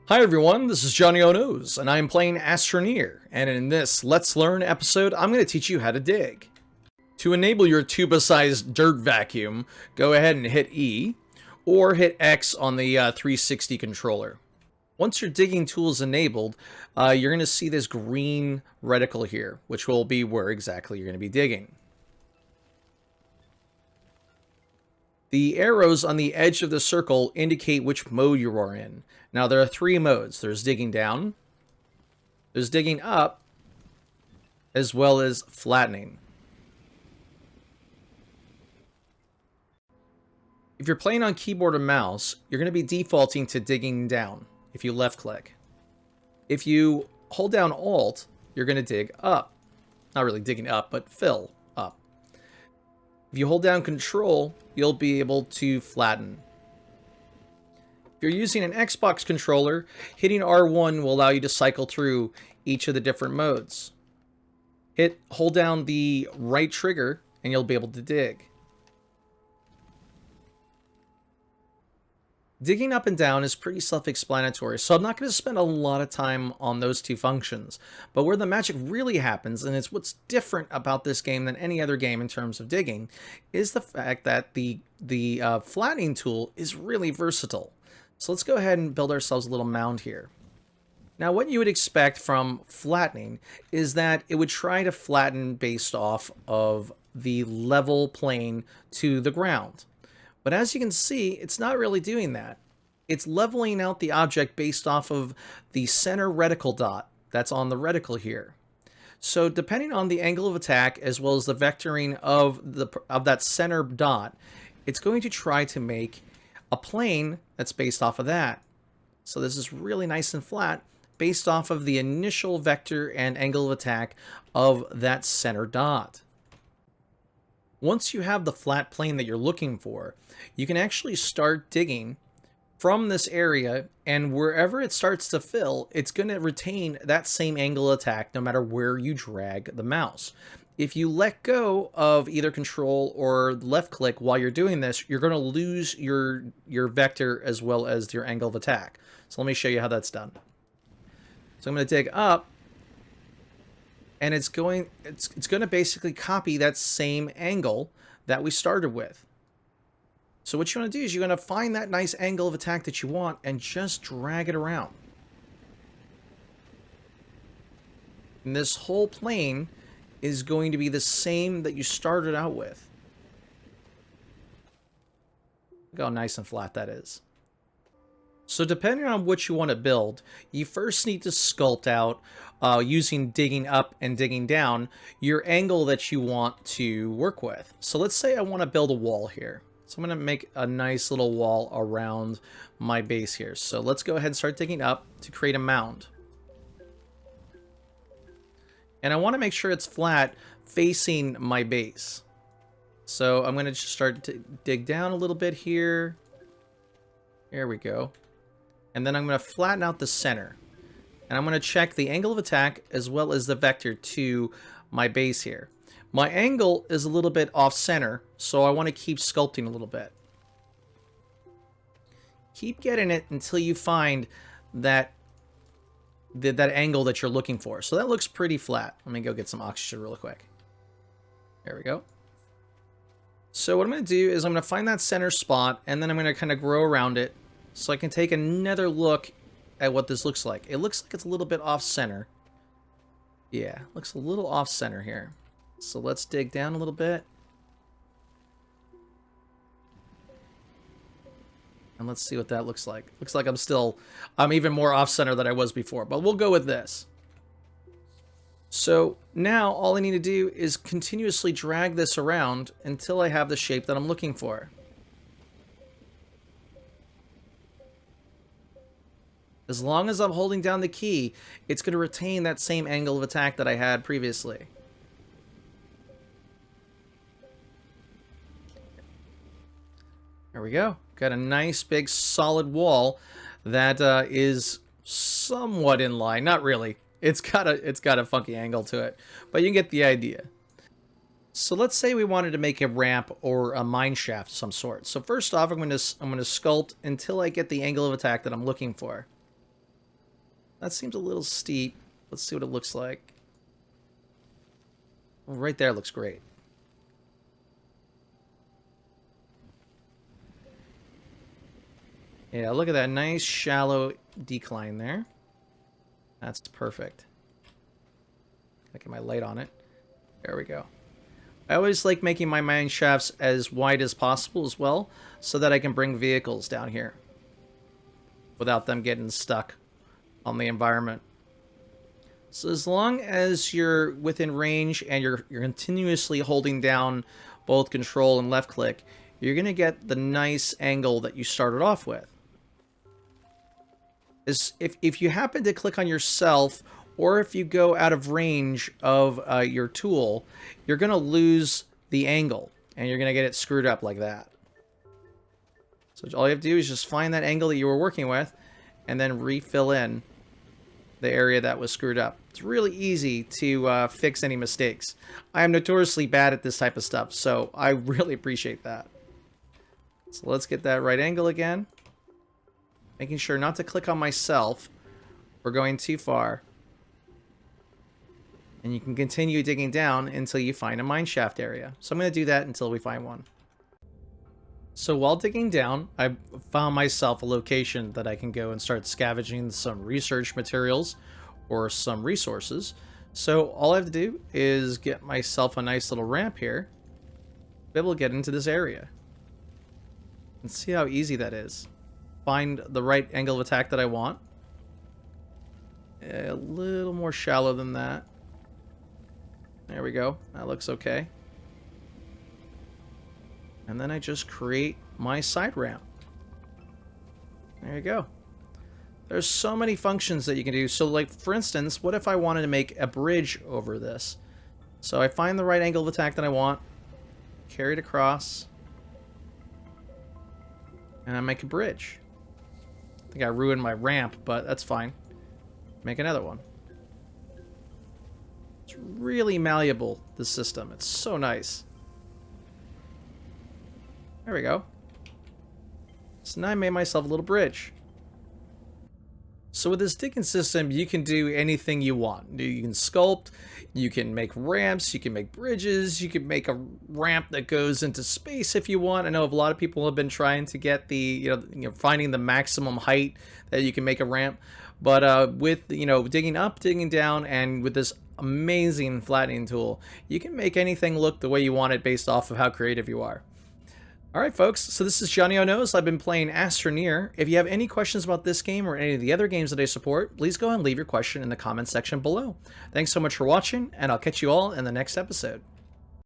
Hi everyone, this is Johnnyonoes, and I am playing Astroneer, and in this Let's Learn episode, I'm going to teach you how to dig. To enable your tuba-sized dirt vacuum, go ahead and hit E, or hit X on the 360 controller. Once your digging tool is enabled, you're going to see this green reticle here, which will be where exactly you're going to be digging. The arrows on the edge of the circle indicate which mode you are in. Now, there are three modes. There's digging down, there's digging up, as well as flattening. If you're playing on keyboard or mouse, you're going to be defaulting to digging down if you left click. If you hold down Alt, you're going to dig up. Not really digging up, but fill up. If you hold down Control, you'll be able to flatten. If you're using an Xbox controller, hitting R1 will allow you to cycle through each of the different modes. Hold down the right trigger and you'll be able to dig. Digging up and down is pretty self-explanatory, so I'm not going to spend a lot of time on those two functions. But where the magic really happens, and it's what's different about this game than any other game in terms of digging, is the fact that the flattening tool is really versatile. So let's go ahead and build ourselves a little mound here. Now, what you would expect from flattening is that it would try to flatten based off of the level plane to the ground. But as you can see, it's not really doing that. It's leveling out the object based off of the center reticle dot that's on the reticle here. So depending on the angle of attack as well as the vectoring of that center dot, it's going to try to make a plane that's based off of that. So this is really nice and flat based off of the initial vector and angle of attack of that center dot. Once you have the flat plane that you're looking for, you can actually start digging from this area, and wherever it starts to fill, it's going to retain that same angle of attack no matter where you drag the mouse. If you let go of either control or left click while you're doing this, you're going to lose your vector as well as your angle of attack. So let me show you how that's done. So I'm going to dig up, and it's going to basically copy that same angle that we started with. So what you want to do is you're going to find that nice angle of attack that you want and just drag it around. And this whole plane is going to be the same that you started out with. Look how nice and flat that is. So depending on what you want to build, you first need to sculpt out, using digging up and digging down, your angle that you want to work with. So let's say I want to build a wall here. So I'm going to make a nice little wall around my base here. So let's go ahead and start digging up to create a mound. And I want to make sure it's flat facing my base. So I'm going to just start to dig down a little bit here. There we go. And then I'm going to flatten out the center. And I'm going to check the angle of attack as well as the vector to my base here. My angle is a little bit off center, so I want to keep sculpting a little bit. Keep getting it until you find that angle that you're looking for. So that looks pretty flat. Let me go get some oxygen real quick. There we go. So what I'm going to do is I'm going to find that center spot, and then I'm going to kind of grow around it so I can take another look at what this looks like. It looks like it's a little bit off center. Yeah, looks a little off center here. So let's dig down a little bit. And let's see what that looks like. Looks like I'm even more off center than I was before, but we'll go with this. So now all I need to do is continuously drag this around until I have the shape that I'm looking for. As long as I'm holding down the key, it's going to retain that same angle of attack that I had previously. There we go. Got a nice big solid wall that is somewhat in line. Not really. It's got a funky angle to it, but you get the idea. So let's say we wanted to make a ramp or a mine shaft of some sort. So first off, I'm going to sculpt until I get the angle of attack that I'm looking for. That seems a little steep. Let's see what it looks like. Right there looks great. Yeah, look at that nice shallow decline there. That's perfect. I get my light on it. There we go. I always like making my mine shafts as wide as possible as well, so that I can bring vehicles down here without them getting stuck on the environment. So as long as you're within range and you're continuously holding down both control and left click, you're going to get the nice angle that you started off with. If you happen to click on yourself, or if you go out of range of your tool, you're going to lose the angle, and you're going to get it screwed up like that. So all you have to do is just find that angle that you were working with, and then refill in the area that was screwed up. It's really easy to fix any mistakes. I am notoriously bad at this type of stuff, so I really appreciate that. So let's get that right angle again. Making sure not to click on myself. We're going too far. And you can continue digging down until you find a mine shaft area. So I'm going to do that until we find one. So while digging down, I found myself a location that I can go and start scavenging some research materials or some resources. So all I have to do is get myself a nice little ramp here, be able to get into this area. And see how easy that is. Find the right angle of attack that I want. A little more shallow than that. There we go. That looks okay. And then I just create my side ramp. There you go. There's so many functions that you can do. So like, for instance, what if I wanted to make a bridge over this? So I find the right angle of attack that I want, carry it across, and I make a bridge. I think I ruined my ramp, but that's fine. Make another one. It's really malleable, this system. It's so nice. There we go. So now I made myself a little bridge. So with this digging system, you can do anything you want. You can sculpt, you can make ramps, you can make bridges, you can make a ramp that goes into space if you want. I know a lot of people have been trying to get the, finding the maximum height that you can make a ramp. But with, digging up, digging down, and with this amazing flattening tool, you can make anything look the way you want it based off of how creative you are. Alright folks, so this is Johnnyonoes. I've been playing Astroneer. If you have any questions about this game or any of the other games that I support, please go ahead and leave your question in the comments section below. Thanks so much for watching, and I'll catch you all in the next episode.